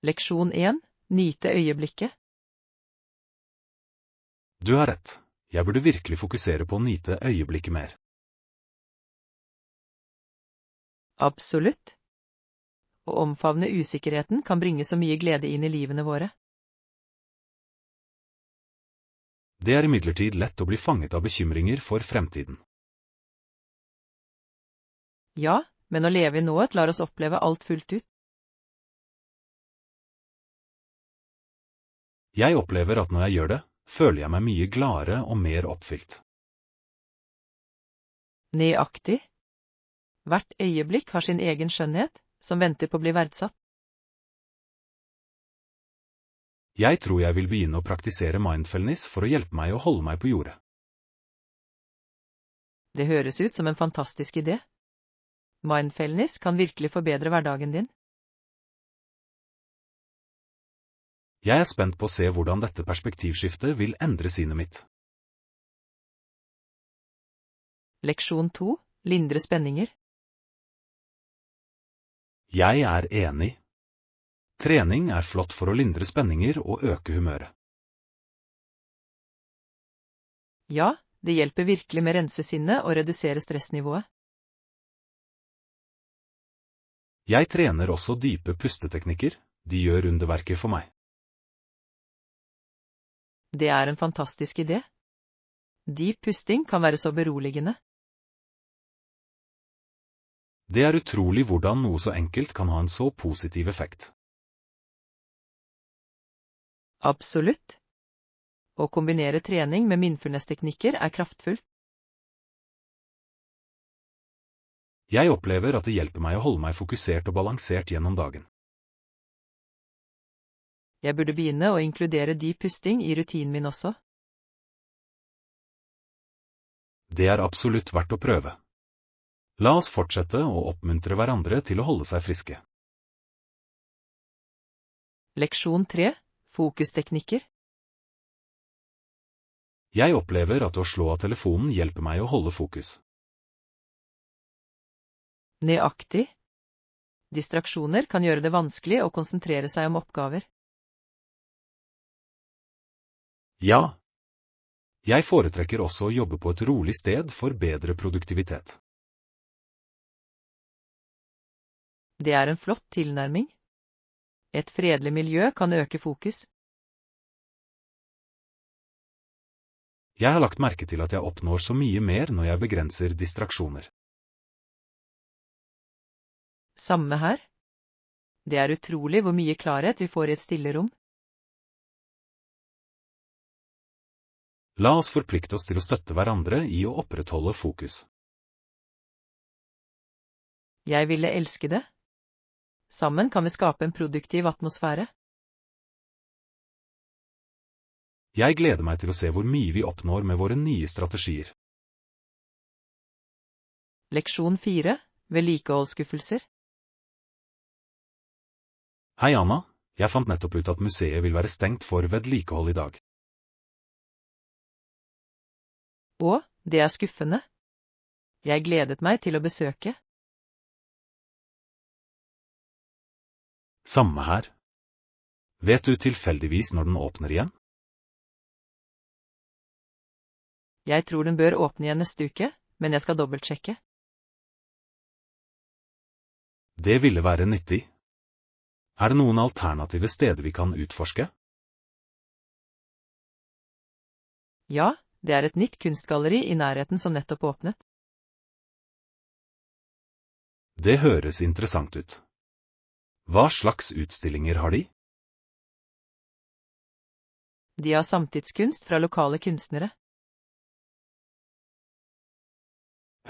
Leksjon 1. Nyte øyeblikket. Du har rett. Jeg burde virkelig fokusere på å nyte øyeblikket mer. Absolutt. Å omfavne usikkerheten kan bringe så mye glede inn i livene våre. Det er imidlertid lett å bli fanget av bekymringer for fremtiden. Ja, men å leve i nået lar oss oppleve alt fullt ut. Jeg opplever at når jeg gjør det, føler jeg meg mye gladere og mer oppfylt. Nøyaktig. Hvert øyeblikk har sin egen skjønnhet, som venter på å bli verdsatt. Jeg tror jeg vil begynne å praktisere mindfulness for å hjelpe meg å holde meg på jordet. Det høres ut som en fantastisk idé. Mindfulness kan virkelig forbedre hverdagen din. Jeg er spent på å se hvordan dette perspektivskiftet vil endre synet mitt. Leksjon 2. Lindre spenninger. Jeg er enig. Trening er flott for å lindre spenninger og øke humøret. Ja, det hjelper virkelig med å rense sinnet og redusere stressnivået. Jeg trener også dype pusteteknikker, de gjør underverker for meg. Det er en fantastisk idé. Dyp pusting kan være så beroligende. Det er utrolig hvordan noe så enkelt kan ha en så positiv effekt. Absolutt. Å kombinere trening med mindfulness-teknikker er kraftfullt. Jeg opplever at det hjelper meg å holde meg fokusert og balansert gjennom dagen. Jeg burde begynne å inkludere dyp pusting i rutinen min også. Det er absolutt verdt å prøve. La oss fortsette å oppmuntre hverandre til å holde seg friske. Leksjon 3. Fokusteknikker. Jeg opplever at å slå av telefonen hjelper meg å holde fokus. Nøyaktig. Distraksjoner kan gjøre det vanskelig å konsentrere seg om oppgaver. Ja. Jeg foretrekker også å jobbe på et rolig sted for bedre produktivitet. Det er en flott tilnærming. Et fredelig miljø kan øke fokus. Jeg har lagt merke til at jeg oppnår så mye mer når jeg begrenser distraksjoner. Samme her. Det er utrolig hvor mye klarhet vi får i et stille rom. La oss forplikte oss til å støtte hverandre i å opprettholde fokus. Jeg ville elske det. Sammen kan vi skape en produktiv atmosfære. Jeg gleder meg til å se hvor mye vi oppnår med våre nye strategier. Leksjon 4. Vedlikeholdsskuffelser. Hei Anna, jeg fant nettopp ut at museet vil være stengt for vedlikehold i dag. Å, det er skuffende. Jeg gledet meg til å besøke. Samme her. Vet du tilfeldigvis når den åpner igjen? Jeg tror den bør åpne igjen neste uke, men jeg skal dobbeltsjekke. Det ville være nyttig. Er det noen alternative steder vi kan utforske? Ja, det er et nytt kunstgalleri i nærheten som nettopp åpnet. Det høres interessant ut. Hva slags utstillinger har de? De har samtidskunst fra lokale kunstnere.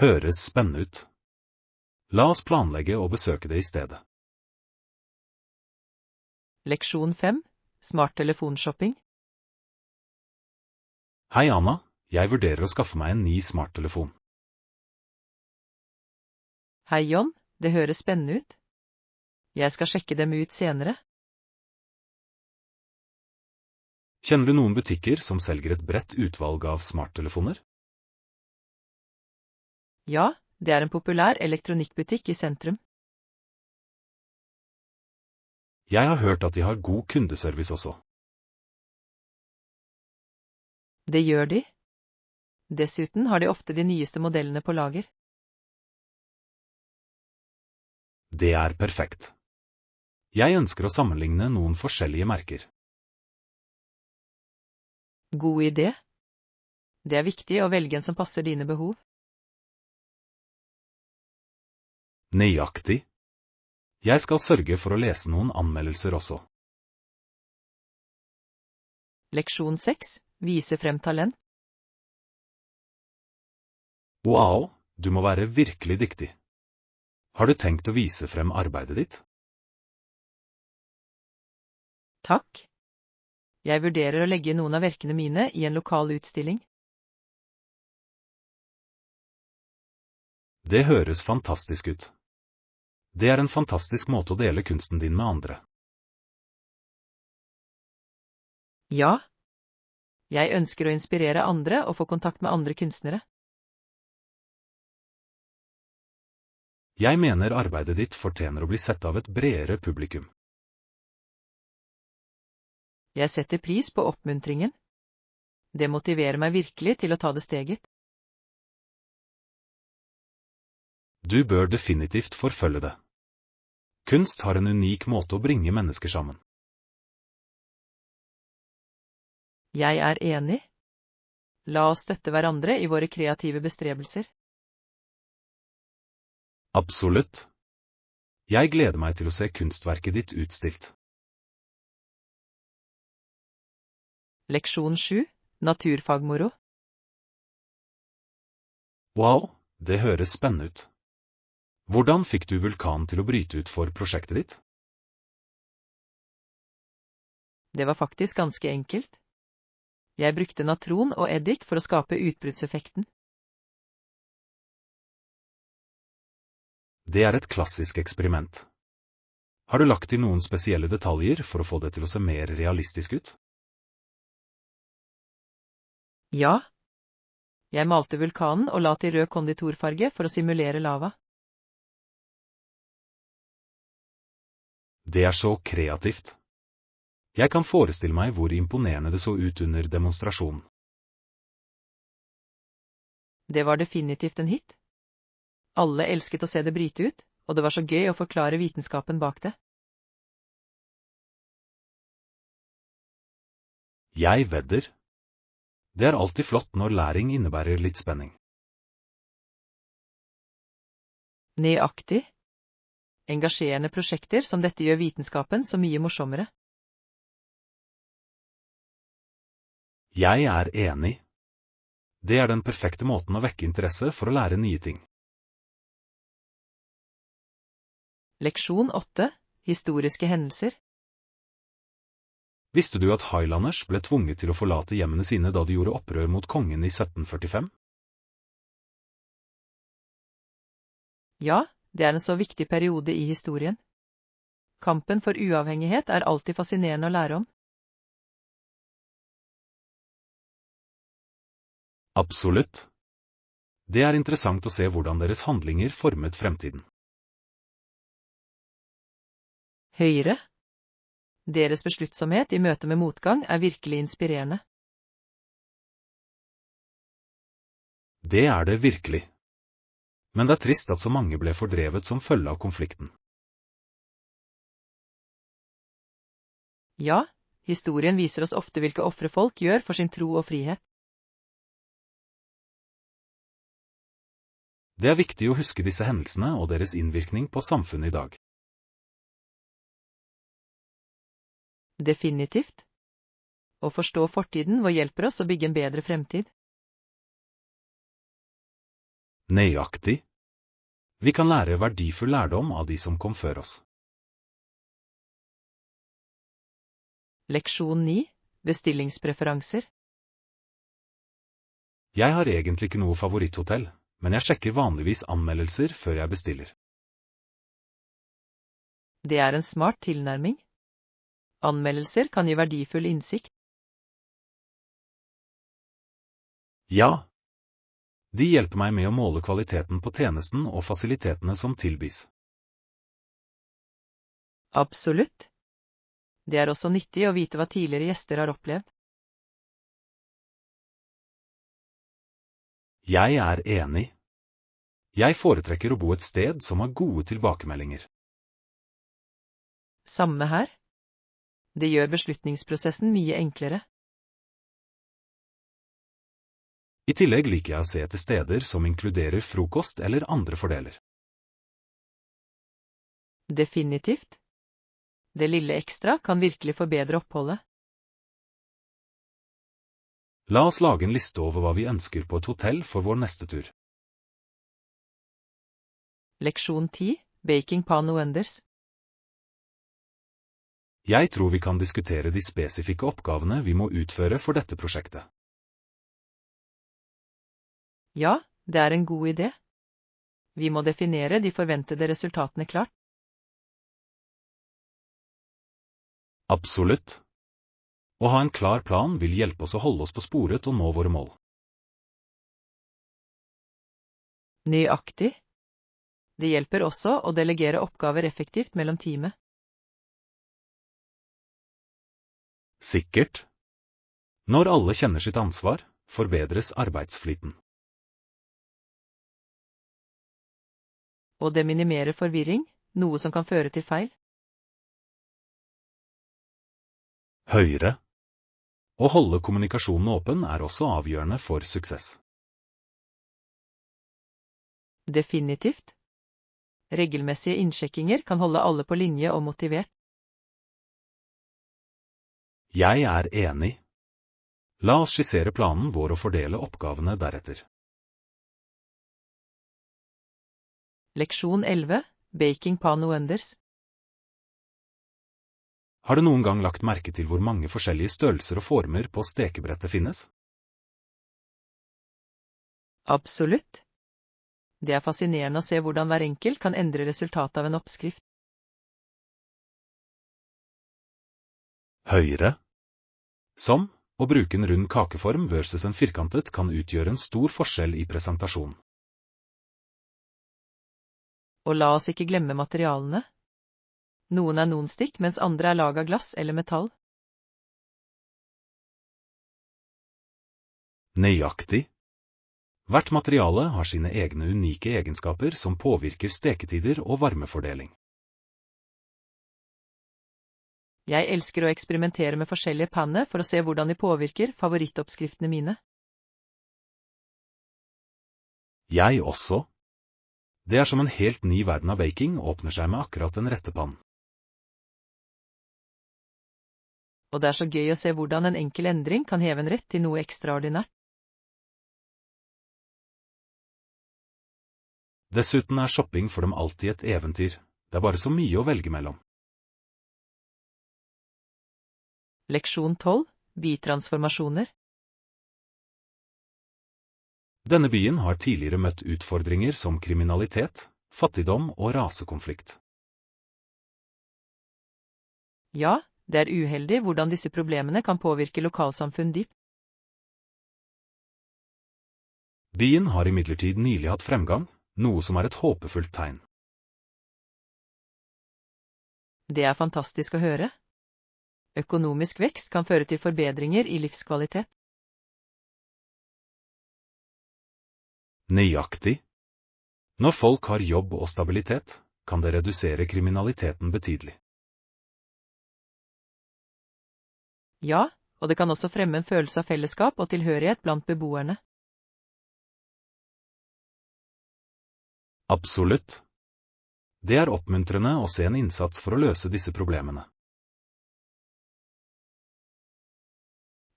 Høres spennende ut. La oss planlegge å besøke det i stedet. Leksjon 5. Smarttelefonsshopping. Hei Anna, jeg vurderer å skaffe meg en ny smarttelefon. Hei John, det høres spennende ut. Jeg skal sjekke dem ut senere. Kjenner du noen butikker som selger et bredt utvalg av smarttelefoner? Ja, det er en populær elektronikkbutikk i sentrum. Jeg har hørt at de har god kundeservice også. Det gjør de. Dessuten har de ofte de nyeste modellene på lager. Det er perfekt. Jeg ønsker å sammenligne noen forskjellige merker. God idé. Det er viktig å velge en som passer dine behov. Nøyaktig. Jeg skal sørge for å lese noen anmeldelser også. Leksjon 6. Vise frem talent. Wow, du må være virkelig dyktig. Har du tenkt å vise frem arbeidet ditt? Takk. Jeg vurderer å legge noen av verkene mine i en lokal utstilling. Det høres fantastisk ut. Det er en fantastisk måte å dele kunsten din med andre. Ja. Jeg ønsker å inspirere andre og få kontakt med andre kunstnere. Jeg mener arbeidet ditt fortjener å bli sett av et bredere publikum. Jeg setter pris på oppmuntringen. Det motiverer meg virkelig til å ta det steget. Du bør definitivt forfølge det. Kunst har en unik måte å bringe mennesker sammen. Jeg er enig. La oss støtte hverandre i våre kreative bestrebelser. Absolutt. Jeg gleder meg til å se kunstverket ditt utstilt. Leksjon 7. Naturfagmoro. Wow, det høres spennende ut. Hvordan fikk du vulkan til å bryte ut for prosjektet ditt? Det var faktisk ganske enkelt. Jeg brukte natron og eddik for å skape utbruddseffekten. Det er et klassisk eksperiment. Har du lagt til noen spesielle detaljer for å få det til å se mer realistisk ut? Ja. Jeg malte vulkanen og la til rød konditorfarge for å simulere lava. Det er så kreativt. Jeg kan forestille meg hvor imponerende det så ut under demonstrasjonen. Det var definitivt en hit. Alle elsket å se det bryte ut, og det var så gøy å forklare vitenskapen bak det. Jeg vedder. Det er alltid flott når læring innebærer litt spenning. Nøyaktig. Engasjerende prosjekter som dette gjør vitenskapen så mye morsommere. Jeg er enig. Det er den perfekte måten å vekke interesse for å lære nye ting. Leksjon 8. Historiske hendelser. Visste du at Highlanders ble tvunget til å forlate hjemmene sine da de gjorde opprør mot kongen i 1745? Ja, det er en så viktig periode i historien. Kampen for uavhengighet er alltid fascinerende å lære om. Absolutt. Det er interessant å se hvordan deres handlinger formet fremtiden. Høyre. Deres besluttsomhet i møte med motgang er virkelig inspirerende. Det er det virkelig. Men det er trist at så mange ble fordrevet som følge av konflikten. Ja, historien viser oss ofte hvilke ofre folk gjør for sin tro og frihet. Det er viktig å huske disse hendelsene og deres innvirkning på samfunnet i dag. Definitivt. Å forstå fortiden vår hjelper oss å bygge en bedre fremtid. Nøyaktig. Vi kan lære verdifull lærdom av de som kom før oss. Leksjon 9. Bestillingspreferanser. Jeg har egentlig ikke noe favoritthotell, men jeg sjekker vanligvis anmeldelser før jeg bestiller. Det er en smart tilnærming. Anmeldelser kan gi verdifull innsikt. Ja. De hjelper meg med å måle kvaliteten på tjenesten og fasilitetene som tilbys. Absolutt. Det er også nyttig å vite hva tidligere gjester har opplevd. Jeg er enig. Jeg foretrekker å bo et sted som har gode tilbakemeldinger. Samme her. Det gjør beslutningsprosessen mye enklere. I tillegg liker jeg å se etter steder som inkluderer frokost eller andre fordeler. Definitivt. Det lille ekstra kan virkelig forbedre oppholdet. La oss lage en liste over hva vi ønsker på et hotell for vår neste tur. Leksjon 10. Baking pan og wonders. Jeg tror vi kan diskutere de spesifikke oppgavene vi må utføre for dette prosjektet. Ja, det er en god idé. Vi må definere de forventede resultatene klart. Absolutt. Å ha en klar plan vil hjelpe oss å holde oss på sporet og nå våre mål. Nøyaktig. Det hjelper også å delegere oppgaver effektivt mellom teamet. Sikkert. Når alle kjenner sitt ansvar, forbedres arbeidsflyten. Og det minimerer forvirring, noe som kan føre til feil. Høyre. Å holde kommunikasjonen åpen er også avgjørende for suksess. Definitivt. Regelmessige innsjekkinger kan holde alle på linje og motivert. Jeg er enig. La oss skissere planen vår og fordele oppgavene deretter. Leksjon 11. Baking pan og wonders. Har du noen gang lagt merke til hvor mange forskjellige størrelser og former på stekebrettet finnes? Absolutt. Det er fascinerende å se hvordan hver enkelt kan endre resultatet av en oppskrift. Høyre. Som, å bruke en rund kakeform versus en firkantet kan utgjøre en stor forskjell i presentasjon. Og la oss ikke glemme materialene. Noen er nonstick, mens andre er lag av glass eller metall. Nøyaktig. Hvert materiale har sine egne unike egenskaper som påvirker steketider og varmefordeling. Jeg elsker å eksperimentere med forskjellige panner for å se hvordan de påvirker favorittoppskriftene mine. Jeg også. Det er som en helt ny verden av baking åpner seg med akkurat den rette pannen. Og det er så gøy å se hvordan en enkel endring kan heve en rett til noe ekstraordinært. Dessuten er shopping for dem alltid et eventyr. Det er bare så mye å velge mellom. Leksjon 12. Bytransformasjoner. Denne byen har tidligere møtt utfordringer som kriminalitet, fattigdom og rasekonflikt. Ja, det er uheldig hvordan disse problemene kan påvirke lokalsamfunn dypt. Byen har imidlertid nylig hatt fremgang, noe som er et håpefullt tegn. Det er fantastisk å høre. Økonomisk vekst kan føre til forbedringer i livskvalitet. Nøyaktig. Når folk har jobb og stabilitet, kan det redusere kriminaliteten betydelig. Ja, og det kan også fremme en følelse av fellesskap og tilhørighet blant beboerne. Absolutt. Det er oppmuntrende å se en innsats for å løse disse problemene.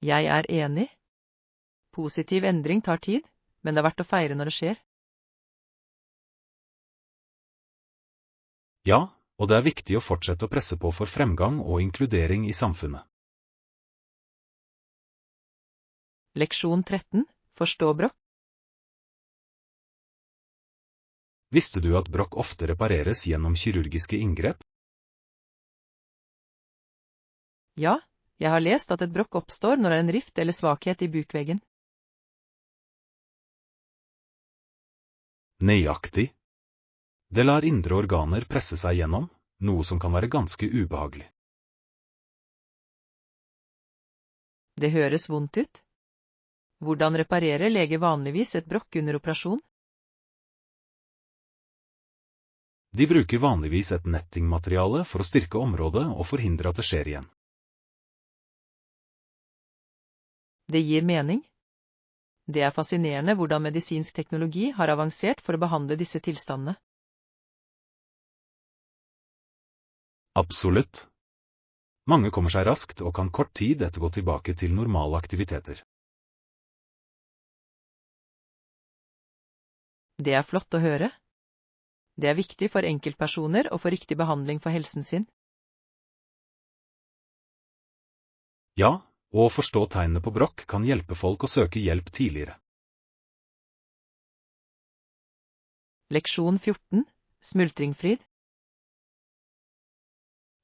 Jeg er enig. Positiv endring tar tid, men det er verdt å feire når det skjer. Ja, og det er viktig å fortsette å presse på for fremgang og inkludering i samfunnet. Leksjon 13. Forstå brokk. Visste du at brokk ofte repareres gjennom kirurgiske inngrep? Ja, jeg har lest at et brokk oppstår når det er en rift eller svakhet i bukveggen. Nøyaktig. Det lar indre organer presse seg gjennom, noe som kan være ganske ubehagelig. Det høres vondt ut. Hvordan reparerer lege vanligvis et brokk under operasjon? De bruker vanligvis et nettingmateriale for å styrke området og forhindre at det skjer igjen. Det gir mening. Det er fascinerende hvordan medisinsk teknologi har avansert for å behandle disse tilstandene. Absolutt. Mange kommer seg raskt og kan kort tid etter gå tilbake til normale aktiviteter. Det er flott å høre. Det er viktig for enkeltpersoner å få riktig behandling for helsen sin. Ja, og å forstå tegnene på brokk kan hjelpe folk å søke hjelp tidligere. Leksjon 14. Smultringfryd.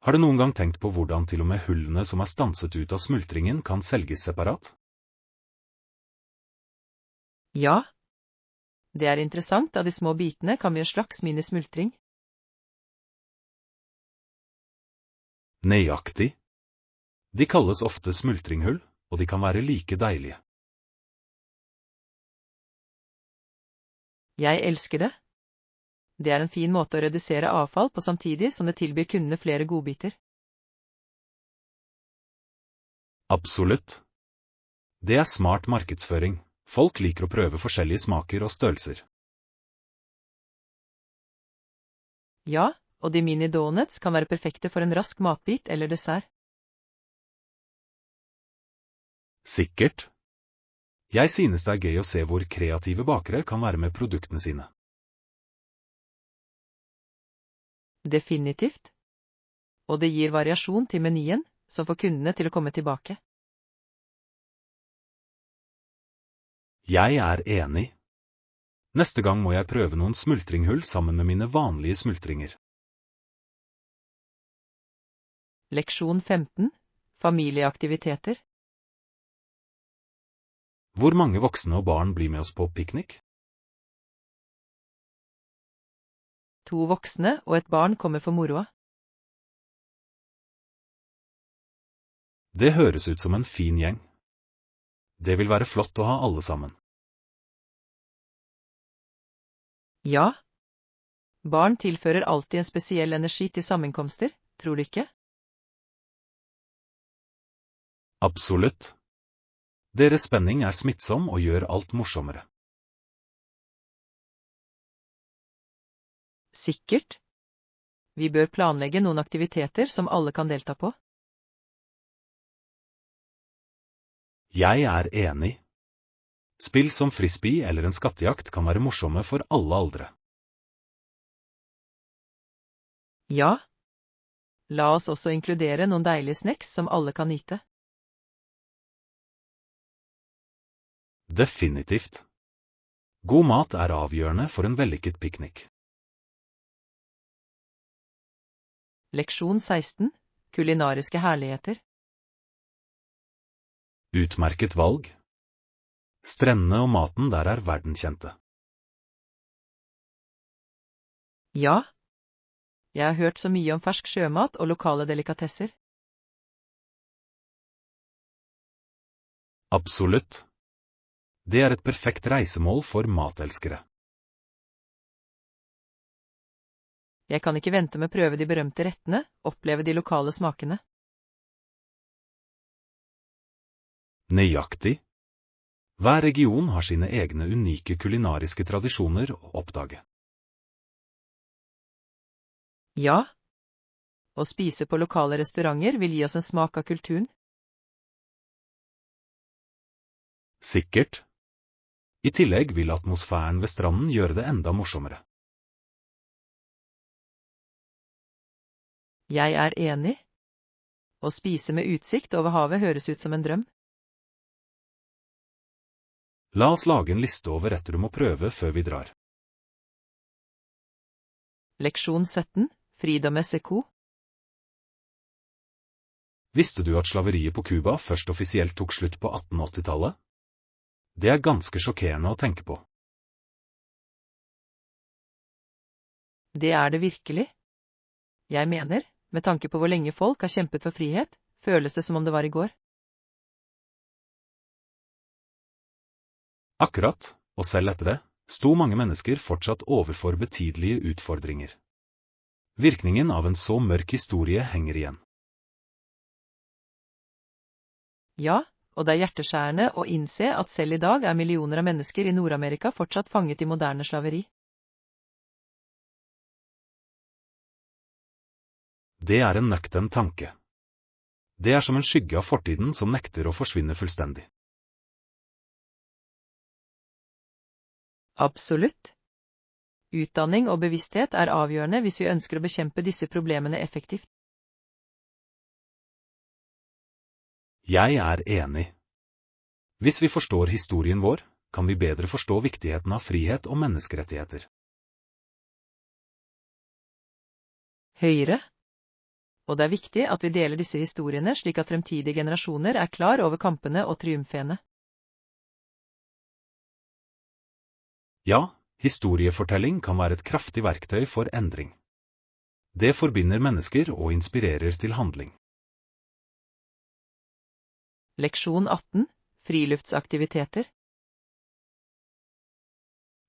Har du noen gang tenkt på hvordan til og med hullene som er stanset ut av smultringen kan selges separat? Ja. Det er interessant at de små bitene kan bli en slags minismultring. Nøyaktig. De kalles ofte smultringhull, og de kan være like deilige. Jeg elsker det. Det er en fin måte å redusere avfall på samtidig som det tilbyr kundene flere godbiter. Absolutt. Det er smart markedsføring. Folk liker å prøve forskjellige smaker og størrelser. Ja, og de mini-donuts kan være perfekte for en rask matbit eller dessert. Sikkert. Jeg synes det er gøy å se hvor kreative bakere kan være med produktene sine. Definitivt. Og det gir variasjon til menyen, som får kundene til å komme tilbake. Jeg er enig. Neste gang må jeg prøve noen smultringhull sammen med mine vanlige smultringer. Leksjon 15. Familieaktiviteter. Hvor mange voksne og barn blir med oss på piknik? 2 voksne og et barn kommer for moroa. Det høres ut som en fin gjeng. Det vil være flott å ha alle sammen. Ja. Barn tilfører alltid en spesiell energi til sammenkomster, tror du ikke? Absolutt. Deres spenning er smittsom og gjør alt morsommere. Sikkert. Vi bør planlegge noen aktiviteter som alle kan delta på. Jeg er enig. Spill som frisbee eller en skattejakt kan være morsomme for alle aldre. Ja. La oss også inkludere noen deilige snacks som alle kan nyte. Definitivt. God mat er avgjørende for en vellykket piknik. Leksjon 16. Kulinariske herligheter. Utmerket valg. Strendene og maten der er verdenskjente. Ja. Jeg har hørt så mye om fersk sjømat og lokale delikatesser. Absolutt. Det er et perfekt reisemål for matelskere. Jeg kan ikke vente med å prøve de berømte rettene, oppleve de lokale smakene. Nøyaktig. Hver region har sine egne unike kulinariske tradisjoner å oppdage. Ja. Å spise på lokale restauranter vil gi oss en smak av kulturen. Sikkert. I tillegg vil atmosfæren ved stranden gjøre det enda morsommere. Jeg er enig. Å spise med utsikt over havet høres ut som en drøm. La oss lage en liste over retter du må prøve før vi drar. Leksjon 17. Frida Mexico. Visste du at slaveriet på Cuba først offisielt tok slutt på 1880-tallet? Det er ganske sjokkerende å tenke på. Det er det virkelig. Jeg mener, med tanke på hvor lenge folk har kjempet for frihet, føles det som om det var i går. Akkurat, og selv etter det, sto mange mennesker fortsatt overfor betydelige utfordringer. Virkningen av en så mørk historie henger igjen. Ja, og det er hjerteskjærende å innse at selv i dag er millioner av mennesker i Nord-Amerika fortsatt fanget i moderne slaveri. Det er en nøktern tanke. Det er som en skygge av fortiden som nekter å forsvinne fullstendig. Absolutt. Utdanning og bevissthet er avgjørende hvis vi ønsker å bekjempe disse problemene effektivt. Jeg er enig. Hvis vi forstår historien vår, kan vi bedre forstå viktigheten av frihet og menneskerettigheter. Høyre. Og det er viktig at vi deler disse historiene slik at fremtidige generasjoner er klar over kampene og triumfene. Ja, historiefortelling kan være et kraftig verktøy for endring. Det forbinder mennesker og inspirerer til handling. Leksjon 18. Friluftsaktiviteter.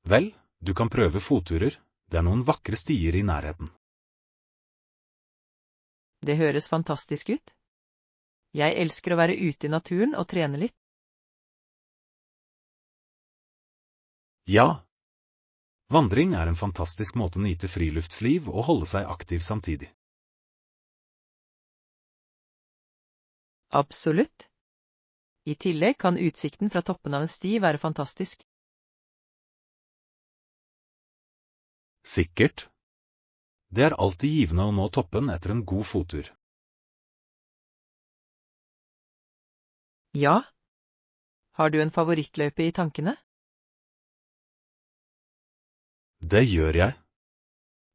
Vel, du kan prøve fotturer, det er noen vakre stier i nærheten. Det høres fantastisk ut. Jeg elsker å være ute i naturen og trene litt. Ja. Vandring er en fantastisk måte å nyte friluftsliv og holde seg aktiv samtidig. Absolutt. I tillegg kan utsikten fra toppen av en sti være fantastisk. Sikkert. Det er alltid givende å nå toppen etter en god fottur. Ja. Har du en favorittløype i tankene? Det gjør jeg.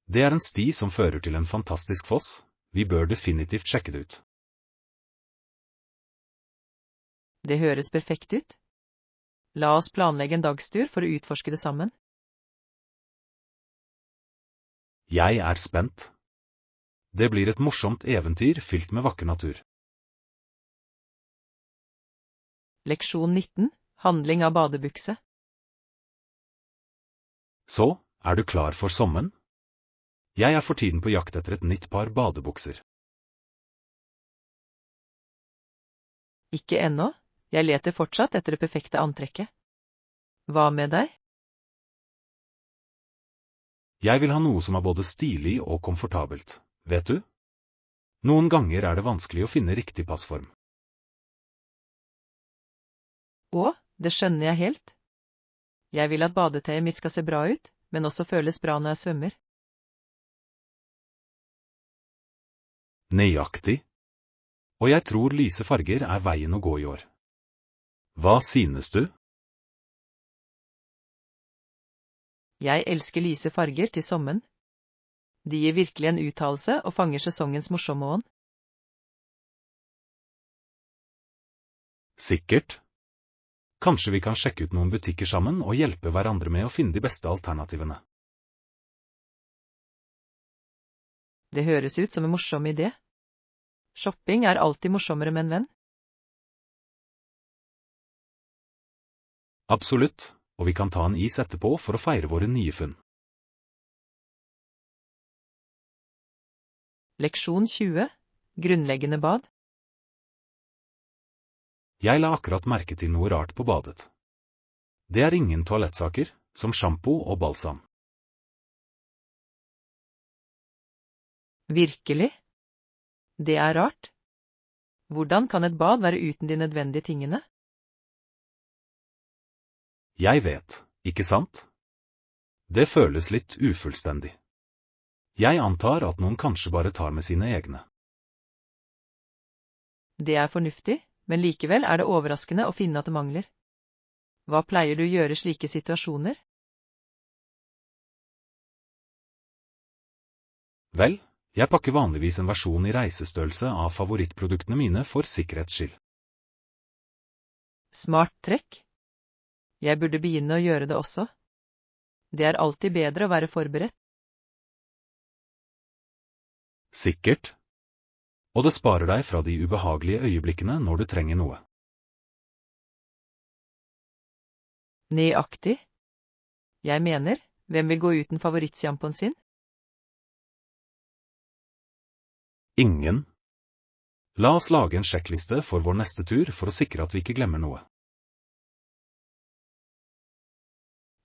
Det er en sti som fører til en fantastisk foss. Vi bør definitivt sjekke det ut. Det høres perfekt ut. La oss planlegge en dagstur for å utforske det sammen. Jeg er spent. Det blir et morsomt eventyr fylt med vakker natur. Leksjon 19. Handling av badebukse. Så, er du klar for sommeren? Jeg er for tiden på jakt etter et nytt par badebukser. Ikke ennå. Jeg leter fortsatt etter det perfekte antrekket. Hva med deg? Jeg vil ha noe som er både stilig og komfortabelt, vet du? Noen ganger er det vanskelig å finne riktig passform. Å, det skjønner jeg helt. Jeg vil at badetøyet mitt skal se bra ut, men også føles bra når jeg svømmer. Nøyaktig. Og jeg tror lyse farger er veien å gå i år. Hva synes du? Jeg elsker lyse farger til sommeren. De gir virkelig en uttalelse og fanger sesongens morsomme ånd. Sikkert. Kanskje vi kan sjekke ut noen butikker sammen og hjelpe hverandre med å finne de beste alternativene. Det høres ut som en morsom idé. Shopping er alltid morsommere med en venn. Absolutt, og vi kan ta en is etterpå for å feire våre nye funn. Leksjon 20. Grunnleggende bad. Jeg la akkurat merke til noe rart på badet. Det er ingen toalettsaker, som shampoo og balsam. Virkelig? Det er rart. Hvordan kan et bad være uten de nødvendige tingene? Jeg vet, ikke sant? Det føles litt ufullstendig. Jeg antar at noen kanskje bare tar med sine egne. Det er fornuftig, men likevel er det overraskende å finne at det mangler. Hva pleier du å gjøre i slike situasjoner? Vel, jeg pakker vanligvis en versjon i reisestørrelse av favorittproduktene mine for sikkerhets skyld. Smart trekk. Jeg burde begynne å gjøre det også. Det er alltid bedre å være forberedt. Sikkert. Og det sparer deg fra de ubehagelige øyeblikkene når du trenger noe. Nøyaktig. Jeg mener, hvem vil gå uten favorittsjampoen sin? Ingen. La oss lage en sjekkliste for vår neste tur for å sikre at vi ikke glemmer noe.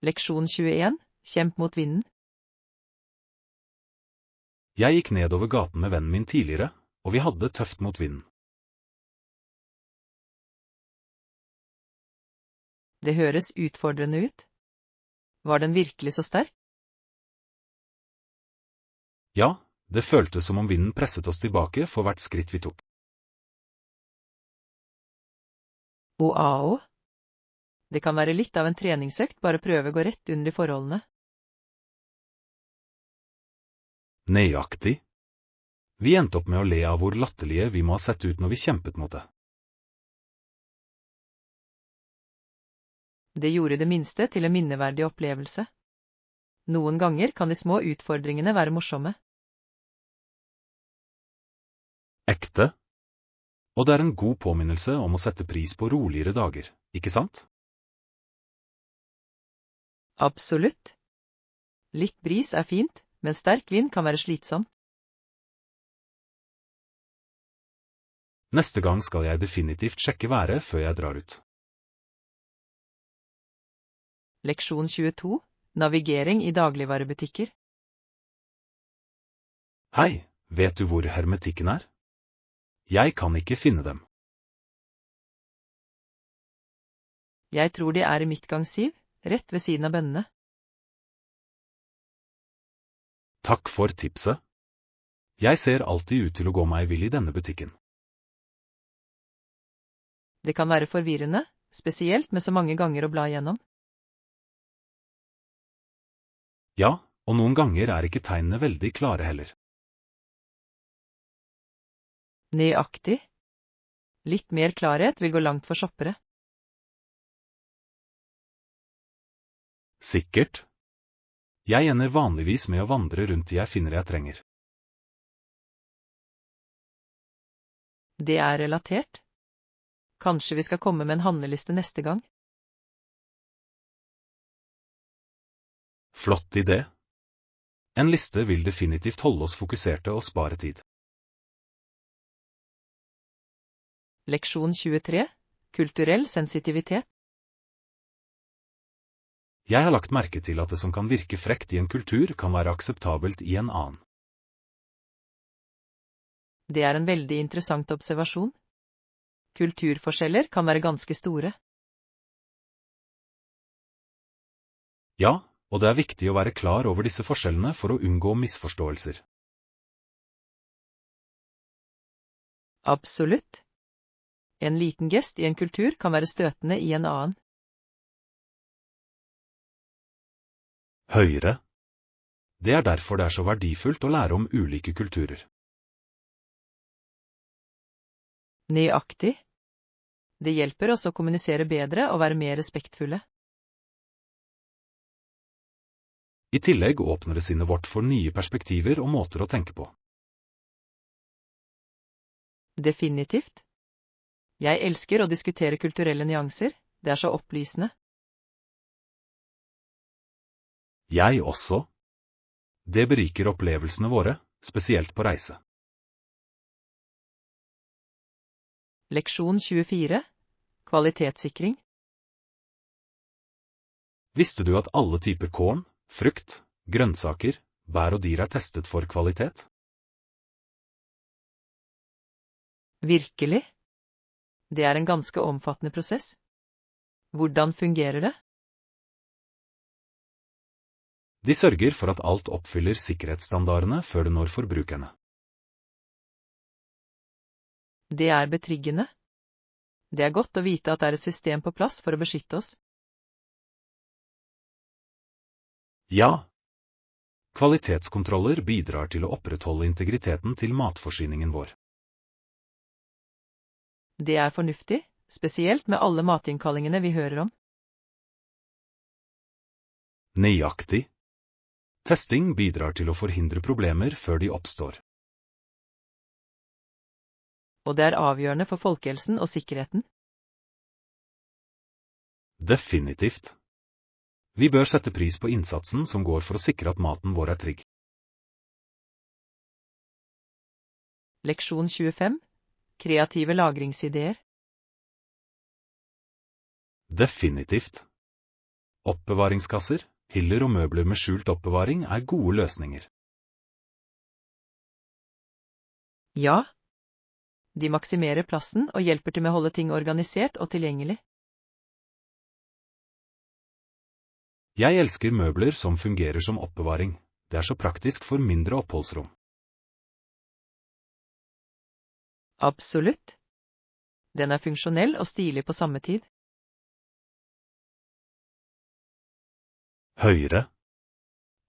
Leksjon 21. Kjemp mot vinden. Jeg gikk nedover gaten med vennen min tidligere, og vi hadde tøft mot vinden. Det høres utfordrende ut. Var den virkelig så sterk? Ja, det føltes som om vinden presset oss tilbake for hvert skritt vi tok. Wow. Det kan være litt av en treningsøkt, bare prøve å gå rett under de forholdene. Nøyaktig. Vi endte opp med å le av hvor latterlige vi må ha sett ut når vi kjempet mot det. Det gjorde det minste til en minneverdig opplevelse. Noen ganger kan de små utfordringene være morsomme. Ekte. Og det er en god påminnelse om å sette pris på roligere dager, ikke sant? Absolutt. Litt bris er fint, men sterk vind kan være slitsom. Neste gang skal jeg definitivt sjekke været før jeg drar ut. Leksjon 22. Navigering i dagligvarebutikker. Hei, vet du hvor hermetikken er? Jeg kan ikke finne dem. Jeg tror de er i midtgang 7, rett ved siden av bønnene. Takk for tipset. Jeg ser alltid ut til å gå meg vill i denne butikken. Det kan være forvirrende, spesielt med så mange ganger å bla igjennom. Ja, og noen ganger er ikke tegnene veldig klare heller. Nøyaktig. Litt mer klarhet vil gå langt for shoppere. Sikkert. Jeg ender vanligvis med å vandre rundt til jeg finner jeg trenger. Det er relatert. Kanskje vi skal komme med en handleliste neste gang? Flott idé. En liste vil definitivt holde oss fokuserte og spare tid. Leksjon 23. Kulturell sensitivitet. Jeg har lagt merke til at det som kan virke frekt i en kultur, kan være akseptabelt i en annen. Det er en veldig interessant observasjon. Kulturforskjeller kan være ganske store. Ja, og det er viktig å være klar over disse forskjellene for å unngå misforståelser. Absolutt. En liten gest i en kultur kan være støtende i en annen. Høyre. Det er derfor det er så verdifullt å lære om ulike kulturer. Nøyaktig. Det hjelper oss å kommunisere bedre og være mer respektfulle. I tillegg åpner det sinnet vårt for nye perspektiver og måter å tenke på. Definitivt. Jeg elsker å diskutere kulturelle nyanser, det er så opplysende. Jeg også. Det beriker opplevelsene våre, spesielt på reise. Leksjon 24. Kvalitetssikring. Visste du at alle typer korn, frukt, grønnsaker, bær og dyr er testet for kvalitet? Virkelig? Det er en ganske omfattende prosess. Hvordan fungerer det? De sørger for at alt oppfyller sikkerhetsstandardene før det når forbrukerne. Det er betryggende. Det er godt å vite at det er et system på plass for å beskytte oss. Ja. Kvalitetskontroller bidrar til å opprettholde integriteten til matforsyningen vår. Det er fornuftig, spesielt med alle matinnnkallingene vi hører om. Nøyaktig. Testing bidrar til å forhindre problemer før de oppstår. Og det er avgjørende for folkehelsen og sikkerheten. Definitivt. Vi bør sette pris på innsatsen som går for å sikre at maten vår er trygg. Leksjon 25. Kreative lagringsideer. Definitivt. Oppbevaringskasser, hyller og møbler med skjult oppbevaring er gode løsninger. Ja. De maksimerer plassen og hjelper til med å holde ting organisert og tilgjengelig. Jeg elsker møbler som fungerer som oppbevaring. Det er så praktisk for mindre oppholdsrom. Absolutt. Den er funksjonell og stilig på samme tid. Høyere.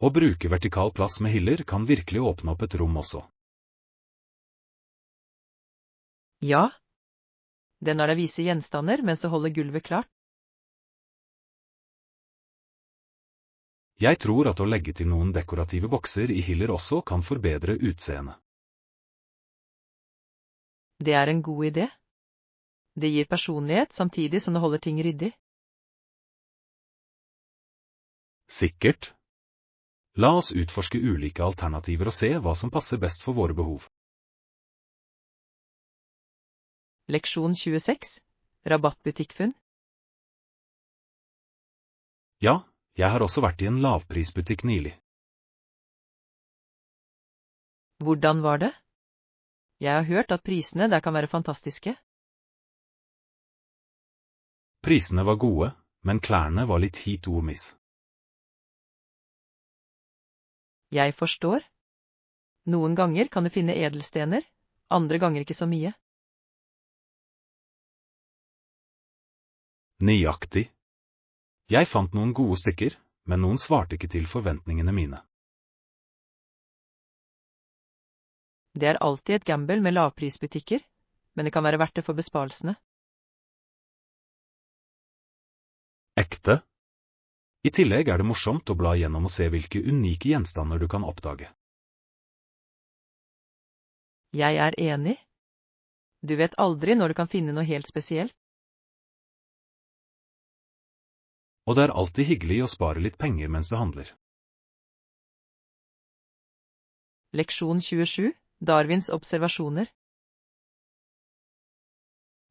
Å bruke vertikal plass med hyller kan virkelig åpne opp et rom også. Ja. Den lar deg vise gjenstander mens du holder gulvet klart. Jeg tror at å legge til noen dekorative bokser i hyller også kan forbedre utseendet. Det er en god idé. Det gir personlighet samtidig som det holder ting ryddig. Sikkert. La oss utforske ulike alternativer og se hva som passer best for våre behov. Leksjon 26. Rabattbutikkfunn. Ja, jeg har også vært i en lavprisbutikk nylig. Hvordan var det? Jeg har hørt at prisene der kan være fantastiske. Prisene var gode, men klærne var litt hit og miss. Jeg forstår. Noen ganger kan du finne edelstener, andre ganger ikke så mye. Nøyaktig. Jeg fant noen gode stykker, men noen svarte ikke til forventningene mine. Det er alltid et gamble med lavprisbutikker, men det kan være verdt det for besparelsene. Ekte. I tillegg er det morsomt å bla gjennom og se hvilke unike gjenstander du kan oppdage. Jeg er enig. Du vet aldri når du kan finne noe helt spesielt. Og det er alltid hyggelig å spare litt penger mens du handler. Leksjon 27. Darwins observasjoner.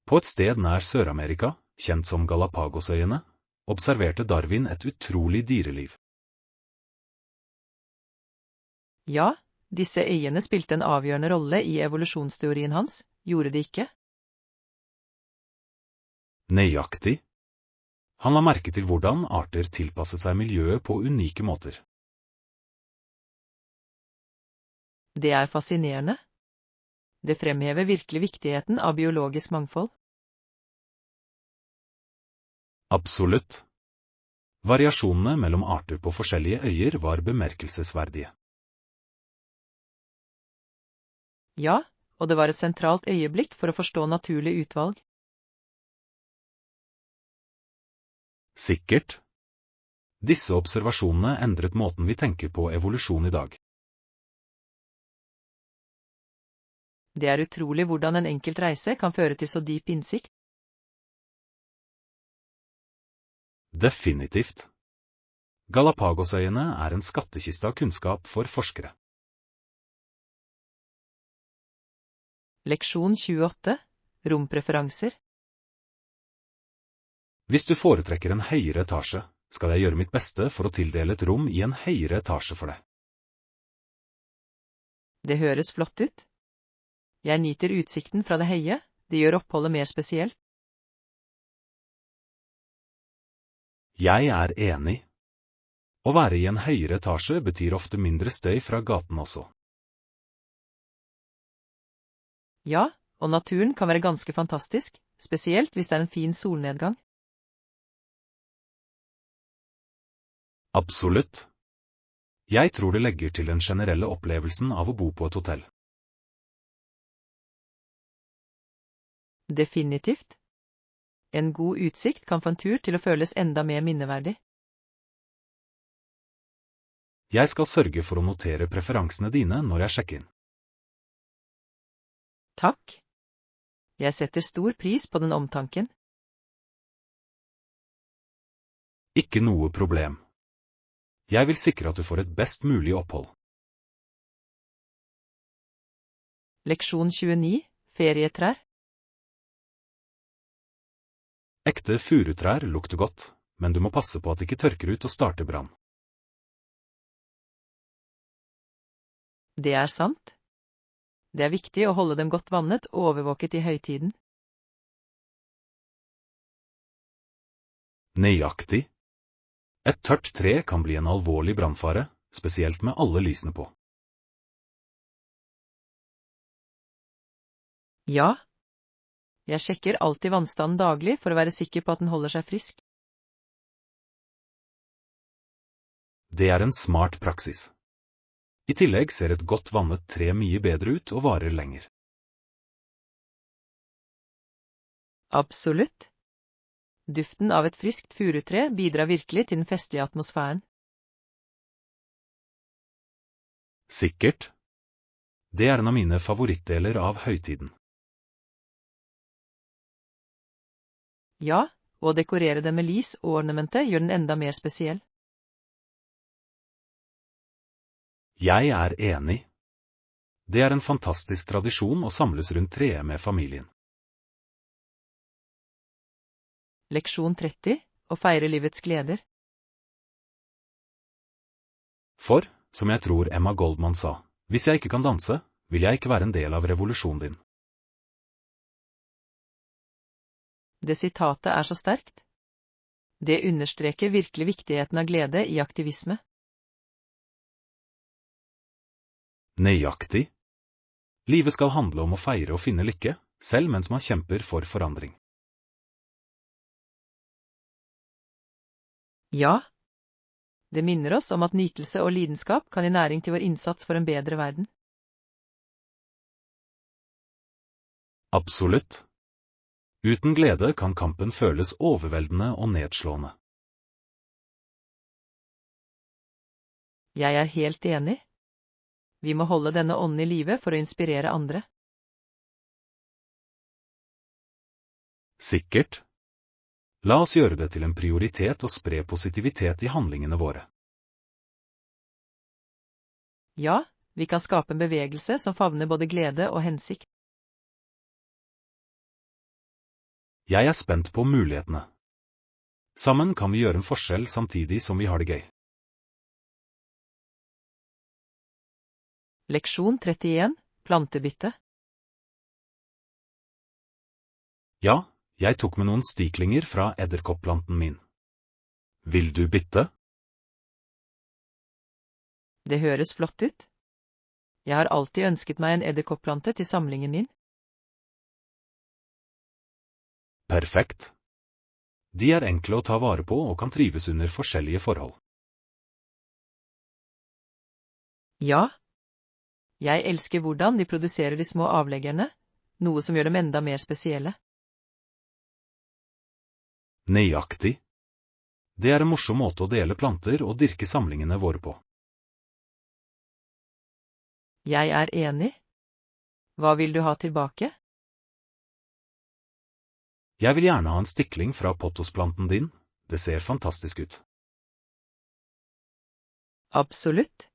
På et sted nær Sør-Amerika, kjent som Galapagosøyene, observerte Darwin et utrolig dyreliv. Ja, disse øyene spilte en avgjørende rolle i evolusjonsteorien hans, gjorde de ikke? Nøyaktig. Han la merke til hvordan arter tilpasset seg miljøet på unike måter. Det er fascinerende. Det fremhever virkelig viktigheten av biologisk mangfold. Absolutt. Variasjonene mellom arter på forskjellige øyer var bemerkelsesverdige. Ja, og det var et sentralt øyeblikk for å forstå naturlig utvalg. Sikkert. Disse observasjonene endret måten vi tenker på evolusjon i dag. Det er utrolig hvordan en enkelt reise kan føre til så dyp innsikt. Definitivt. Galapagosøyene er en skattkiste av kunnskap for forskere. Leksjon 28. Rompreferanser. Hvis du foretrekker en høyere etasje, skal jeg gjøre mitt beste for å tildele et rom i en høyere etasje for deg. Det høres flott ut. Jeg nyter utsikten fra det høye, det gjør oppholdet mer spesielt. Jeg er enig. Å være i en høyere etasje betyr ofte mindre støy fra gaten også. Ja, og naturen kan være ganske fantastisk, spesielt hvis det er en fin solnedgang. Absolutt. Jeg tror det legger til den generelle opplevelsen av å bo på et hotell. Definitivt. En god utsikt kan få en tur til å føles enda mer minneverdig. Jeg skal sørge for å notere preferansene dine når jeg sjekker inn. Takk. Jeg setter stor pris på den omtanken. Ikke noe problem. Jeg vil sikre at du får et best mulig opphold. Leksjon 29, ferietrær. Ekte furutrær lukter godt, men du må passe på at det ikke tørker ut og starter brann. Det er sant. Det er viktig å holde dem godt vannet og overvåket i høytiden. Nøyaktig. Et tørt tre kan bli en alvorlig brannfare, spesielt med alle lysene på. Ja. Jeg sjekker alltid vannstanden daglig for å være sikker på at den holder seg frisk. Det er en smart praksis. I tillegg ser et godt vannet tre mye bedre ut og varer lenger. Absolutt. Duften av et friskt furutre bidrar virkelig til den festlige atmosfæren. Sikkert. Det er en av mine favorittdeler av høytiden. Ja, og å dekorere dem med lys og ornamentet gjør den enda mer spesiell. Jeg er enig. Det er en fantastisk tradisjon å samles rundt treet med familien. Leksjon 30, å feire livets gleder. For, som jeg tror Emma Goldman sa, hvis jeg ikke kan danse, vil jeg ikke være en del av revolusjonen din. Det sitatet er så sterkt. Det understreker virkelig viktigheten av glede i aktivisme. Nøyaktig. Livet skal handle om å feire og finne lykke, selv mens man kjemper for forandring. Ja. Det minner oss om at nytelse og lidenskap kan gi næring til vår innsats for en bedre verden. Absolutt. Uten glede kan kampen føles overveldende og nedslående. Jeg er helt enig. Vi må holde denne ånden i live for å inspirere andre. Sikkert. La oss gjøre det til en prioritet å spre positivitet i handlingene våre. Ja, vi kan skape en bevegelse som favner både glede og hensikt. Jeg er spent på mulighetene. Sammen kan vi gjøre en forskjell samtidig som vi har det gøy. Leksjon 31, plantebytte. Ja, jeg tok med noen stiklinger fra edderkopplanten min. Vil du bytte? Det høres flott ut. Jeg har alltid ønsket meg en edderkoppplante til samlingen min. Perfekt. De er enkle å ta vare på og kan trives under forskjellige forhold. Ja. Jeg elsker hvordan de produserer de små avleggerne, noe som gjør dem enda mer spesielle. Nøyaktig. Det er en morsom måte å dele planter og dyrke samlingene våre på. Jeg er enig. Hva vil du ha tilbake? Jeg vil gjerne ha en stikling fra pottosplanten din, det ser fantastisk ut. Absolutt.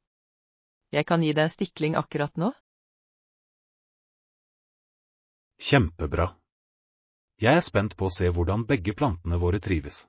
Jeg kan gi deg en stikling akkurat nå. Kjempebra. Jeg er spent på å se hvordan begge plantene våre trives.